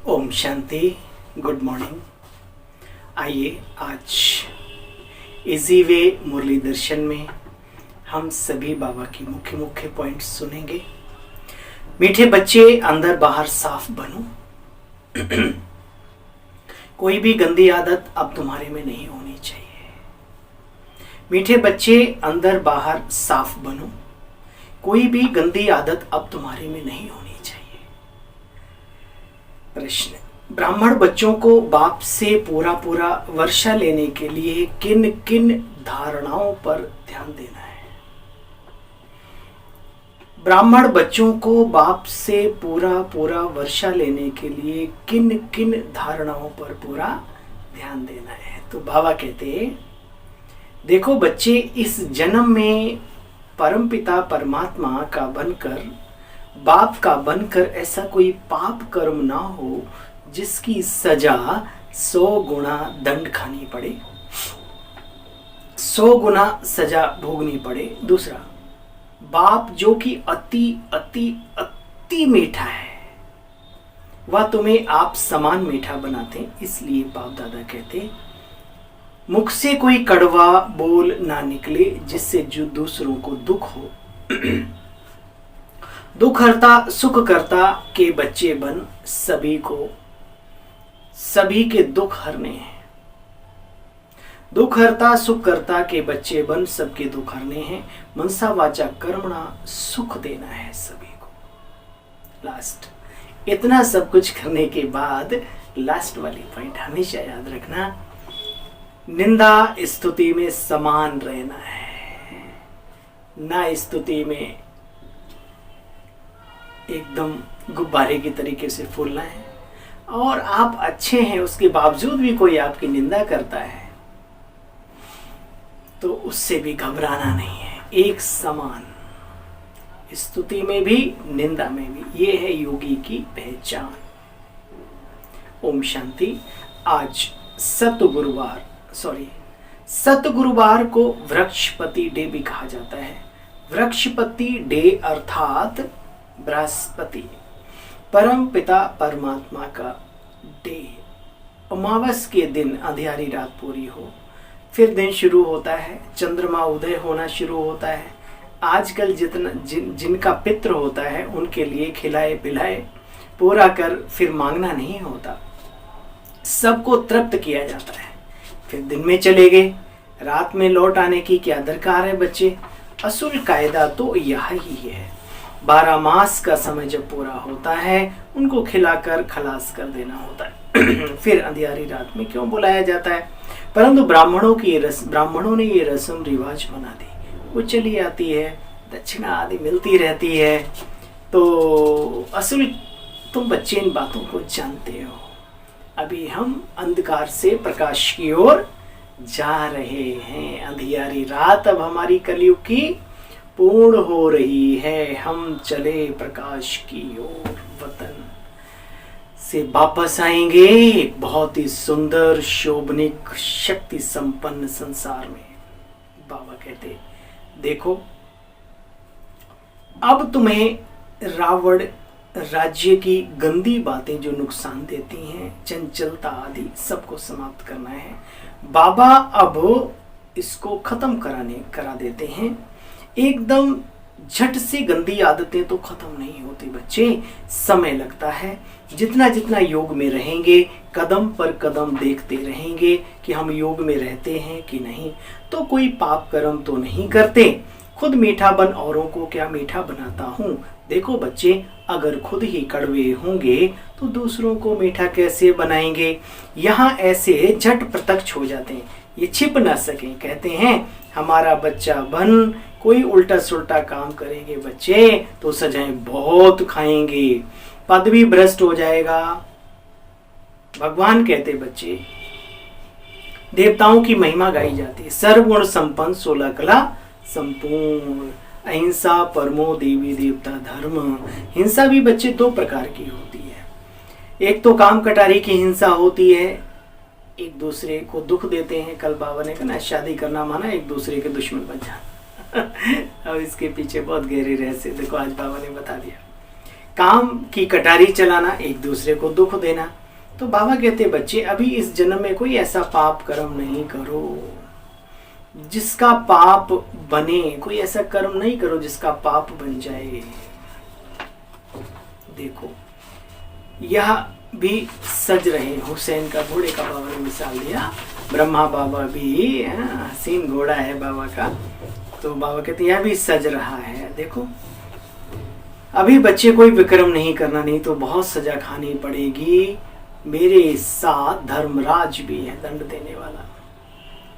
ओम शांति। Good morning. आइए आज इजी वे मुरली दर्शन में हम सभी बाबा की मुख्य मुख्य पॉइंट्स सुनेंगे। मीठे बच्चे अंदर बाहर साफ बनो। कोई भी गंदी आदत अब तुम्हारे में नहीं होनी चाहिए। मीठे बच्चे अंदर बाहर साफ बनो। कोई भी गंदी आदत अब तुम्हारे में नहीं होनी चाहिए। प्रश्न: ब्राह्मण बच्चों को बाप से पूरा पूरा वर्षा लेने के लिए किन किन धारणाओं पर ध्यान देना है? ब्राह्मण बच्चों को बाप से पूरा पूरा वर्षा लेने के लिए किन किन धारणाओं पर पूरा ध्यान देना है? तो बाबा कहते हैं, देखो बच्चे, इस जन्म में परमपिता परमात्मा का बनकर, बाप का बनकर ऐसा कोई पाप कर्म ना हो जिसकी सजा 100 गुना दंड खानी पड़े, 100 गुना सजा भोगनी पड़े। दूसरा, बाप जो कि अति अति अति मीठा है, वह तुम्हें आप समान मीठा बनाते। इसलिए बाप दादा कहते, मुख से कोई कड़वा बोल ना निकले जिससे जो दूसरों को दुख हो। दुख हरता सुख करता के बच्चे बन सभी के दुख हरने हैं। दुख हरता सुख करता के बच्चे बन सबके दुख हरने हैं। मनसा वाचा कर्मणा सुख देना है सभी को। लास्ट, इतना सब कुछ करने के बाद लास्ट वाली पॉइंट हमेशा याद रखना, निंदा स्तुति में समान रहना है, ना स्तुति में एकदम गुब्बारे की तरीके से फूलना है। और आप अच्छे हैं उसके बावजूद भी कोई आपकी निंदा करता है तो उससे भी घबराना नहीं है, एक समान, स्तुति में भी निंदा में भी। ये है योगी की पहचान। ओम शांति। आज सतगुरुवार को वृक्षपति डे भी कहा जाता है। वृक्षपति डे अर्थात बृहस्पति, परम पिता परमात्मा का डे। अमावस के दिन अंधियारी रात पूरी हो, फिर दिन शुरू होता है, चंद्रमा उदय होना शुरू होता है। आजकल जिनका पितृ होता है उनके लिए खिलाए पिलाए पूरा कर फिर मांगना नहीं होता, सबको तृप्त किया जाता है। फिर दिन में चले गए, रात में लौट आने की क्या दरकार है बच्चे? असूल कायदा तो यह ही है। 12 मास का समय जब पूरा होता है उनको खिलाकर खलास कर देना होता है। फिर अंधियारी रात में क्यों बुलाया जाता है? परंतु ब्राह्मणों ने ये रस्म रिवाज बना दी, वो चली आती है, दक्षिणा आदि मिलती रहती है। तो असल तुम बच्चे इन बातों को जानते हो। अभी हम अंधकार से प्रकाश की ओर जा रहे हैं। अंधियारी रात अब हमारी कलयुग की पूर्ण हो रही है। हम चले प्रकाश की ओर, वतन से वापस आएंगे एक बहुत ही सुंदर शोभनिक शक्ति संपन्न संसार में। बाबा कहते, देखो अब तुम्हें रावण राज्य की गंदी बातें जो नुकसान देती हैं, चंचलता आदि, सबको समाप्त करना है। बाबा अब इसको खत्म करा देते हैं। एकदम झट से गंदी आदतें तो खत्म नहीं होती बच्चे, समय लगता है। जितना जितना योग में रहेंगे, कदम पर कदम देखते रहेंगे कि हम योग में रहते हैं कि नहीं, तो कोई पाप कर्म तो नहीं करते। खुद मीठा बन औरों को क्या मीठा बनाता हूँ। देखो बच्चे, अगर खुद ही कड़वे होंगे तो दूसरों को मीठा कैसे बनाएंगे? यहाँ ऐसे झट प्रत्यक्ष हो जाते हैं, ये छिप ना सके। कहते हैं हमारा बच्चा बन, कोई उल्टा सुल्टा काम करेंगे बच्चे तो सजाएं बहुत खाएंगे, पद भी भ्रष्ट हो जाएगा। भगवान कहते बच्चे, देवताओं की महिमा गाई जाती है, सर्वगुण संपन्न 16 कला संपूर्ण, अहिंसा परमो देवी देवता धर्म। हिंसा भी बच्चे 2 प्रकार की होती है। एक तो काम कटारी की हिंसा होती है, एक दूसरे को दुख देते हैं। कल बाबा ने कहा शादी करना माना एक दूसरे के दुश्मन बन जाना। अब इसके पीछे बहुत गहरे रहस्य देखो, आज बाबा ने बता दिया। काम की कटारी चलाना, एक दूसरे को दुख देना। तो बाबा कहते बच्चे अभी इस जन्म में कोई ऐसा पाप कर्म नहीं करो जिसका पाप बने, कोई ऐसा कर्म नहीं करो जिसका पाप बन जाए। देखो यह भी सज रहे, हुसैन का घोड़े का बाबा ने मिसाल दिया, ब्रह्मा बाबा भी हसीन घोड़ा है बाबा का, तो बाबा कहते यह भी सज रहा है। देखो अभी बच्चे कोई विक्रम नहीं करना, नहीं तो बहुत सजा खानी पड़ेगी। मेरे साथ धर्मराज भी है दंड देने वाला,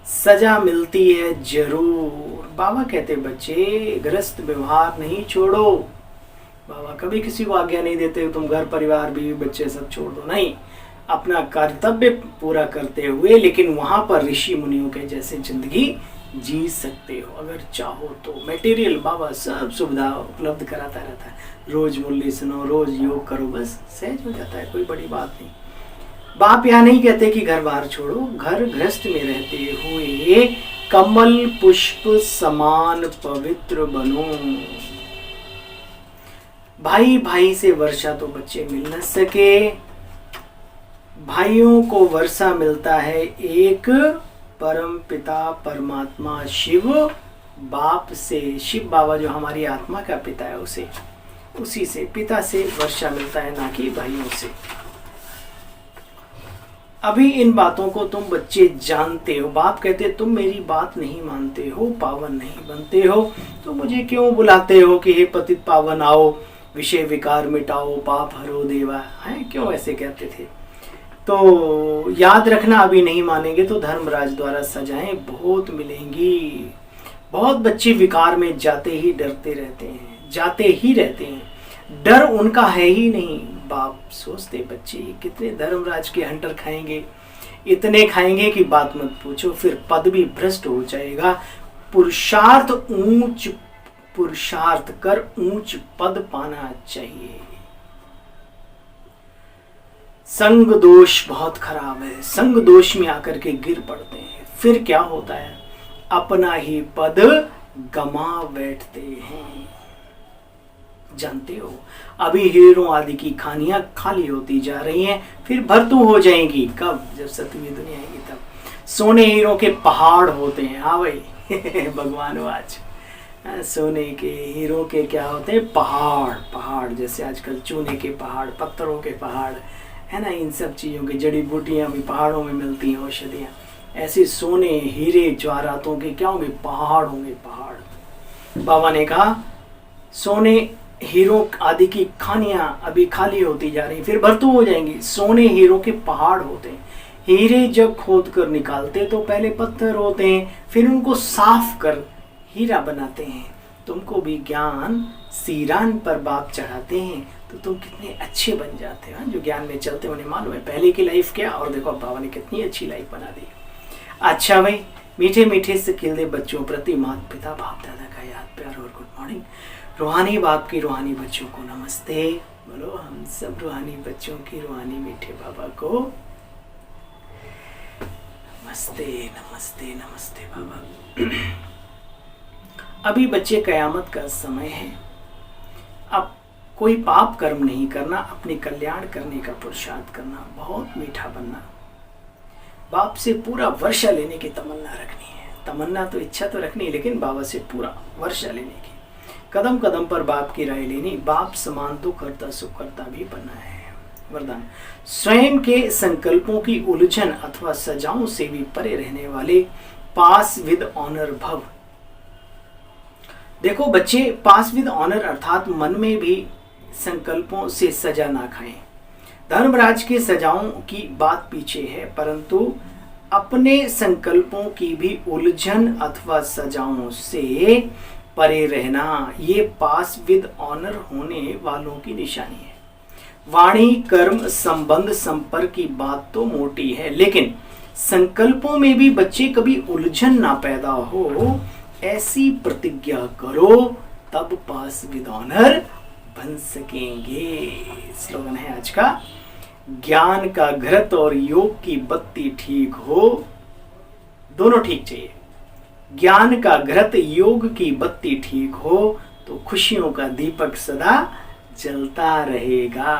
सजा मिलती है जरूर। बाबा कहते बच्चे गृहस्थ व्यवहार नहीं छोड़ो। बाबा कभी किसी को आज्ञा नहीं देते तुम घर परिवार बीवी बच्चे सब छोड़ दो, नहीं, अपना कर्तव्य पूरा करते हुए, लेकिन वहां पर ऋषि मुनियों के जैसे जिंदगी जी सकते हो अगर चाहो तो। मटेरियल बाबा सब सुविधा उपलब्ध कराता रहता है, रोज मुरली सुनो, रोज योग करो, बस सहज हो जाता है, कोई बड़ी बात नहीं। बाप यहाँ नहीं कहते कि घर बाहर छोड़ो, घर गृहस्थ में रहते हुए कमल पुष्प समान पवित्र बनो। भाई भाई से वर्षा तो बच्चे मिल न सके, भाइयों को वर्षा मिलता है एक परम पिता परमात्मा शिव बाप से। शिव बाबा जो हमारी आत्मा का पिता है उसे, उसी से पिता से वर्षा मिलता है, ना कि भाइयों से। अभी इन बातों को तुम बच्चे जानते हो। बाप कहते तुम मेरी बात नहीं मानते हो, पावन नहीं बनते हो, तो मुझे क्यों बुलाते हो कि हे पतित पावन आओ, विषय विकार मिटाओ, पाप हरो देवा, है क्यों ऐसे कहते थे। तो याद रखना अभी नहीं मानेंगे तो धर्मराज द्वारा सजाएं बहुत मिलेंगी। बहुत बच्चे विकार में जाते ही डरते रहते हैं, जाते ही रहते हैं, डर उनका है ही नहीं। बाप सोचते बच्चे कितने धर्मराज के हंटर खाएंगे, इतने खाएंगे कि बात मत पूछो, फिर पद भी भ्रष्ट हो जाएगा। पुरुषार्थ कर ऊंच पद पाना चाहिए। संग दोष बहुत खराब है, संग दोष में आकर के गिर पड़ते हैं, फिर क्या होता है, अपना ही पद गमा बैठते हैं। जानते हो अभी हीरों आदि की खानियां खाली होती जा रही हैं, फिर भरतू हो जाएंगी। कब? जब सतवीं दुनिया आएगी तब सोने हीरों के पहाड़ होते हैं। हाँ भाई भगवान आज सोने के हीरो के क्या होते हैं, पहाड़। पहाड़ जैसे आजकल चूने के पहाड़, पत्थरों के पहाड़ है ना, इन सब चीज़ों की जड़ी बूटियाँ भी पहाड़ों में मिलती हैं, औषधियाँ। ऐसे सोने हीरे जवाहरातों के क्या होंगे, पहाड़ होंगे, पहाड़। बाबा ने कहा सोने हीरो आदि की खानियां अभी खाली होती जा रही, फिर भरतू हो जाएंगी। सोने हीरो के पहाड़ होते हैं। हीरे जब खोद कर निकालते तो पहले पत्थर होते हैं, फिर उनको साफ कर हीरा बनाते हैं। तुमको भी ज्ञान सीरान पर बाप चढ़ाते हैं तो तुम कितने अच्छे बन जाते हो। जो ज्ञान में चलते उन्हें मालूम है पहले की लाइफ क्या, और देखो बाबा ने कितनी अच्छी लाइफ बना दी। अच्छा भाई, मीठे मीठे से खिलते बच्चों प्रति माता पिता बाप दादा का याद प्यार और गुड मॉर्निंग। रूहानी बाप की रूहानी बच्चों को नमस्ते। बोलो हम सब रूहानी बच्चों की रूहानी मीठे बाबा को नमस्ते नमस्ते नमस्ते बाबा। अभी बच्चे कयामत का समय है, अब कोई पाप कर्म नहीं करना, अपने कल्याण करने का पुरुषार्थ करना, बहुत मीठा बनना, बाप से पूरा वर्षा लेने की तमन्ना रखनी है। तमन्ना तो इच्छा तो रखनी है, लेकिन बाबा से पूरा वर्षा लेने की, कदम कदम पर बाप की राय लेनी, बाप समान तो करता सुख करता भी बनना है। वरदान, स्वयं के संकल्पों की उलझन अथवा सजाओं से भी परे रहने वाले पास विद ऑनर भव। देखो बच्चे, पास विद ऑनर अर्थात मन में भी संकल्पों से सजा ना खाएं। धर्मराज के सजाओं की बात पीछे है, परंतु अपने संकल्पों की भी उलझन अथवा सजाओं से परे रहना, ये पास विद ऑनर होने वालों की निशानी है। वाणी कर्म संबंध संपर्क की बात तो मोटी है, लेकिन संकल्पों में भी बच्चे कभी उलझन ना पैदा हो, ऐसी प्रतिज्ञा करो, तब पास विद ऑनर बन सकेंगे। स्लोगन है आज का, ज्ञान का घृत और योग की बत्ती ठीक हो, दोनों ठीक चाहिए। ज्ञान का घृत योग की बत्ती ठीक हो तो खुशियों का दीपक सदा जलता रहेगा।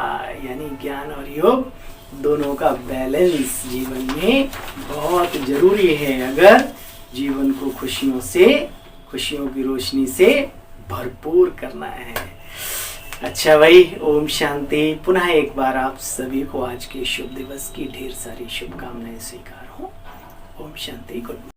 यानी ज्ञान और योग दोनों का बैलेंस जीवन में बहुत जरूरी है, अगर जीवन को खुशियों की रोशनी से भरपूर करना है। अच्छा भाई, ओम शांति। पुनः एक बार आप सभी को आज के शुभ दिवस की ढेर सारी शुभकामनाएं स्वीकार हो। ओम शांति। Good morning.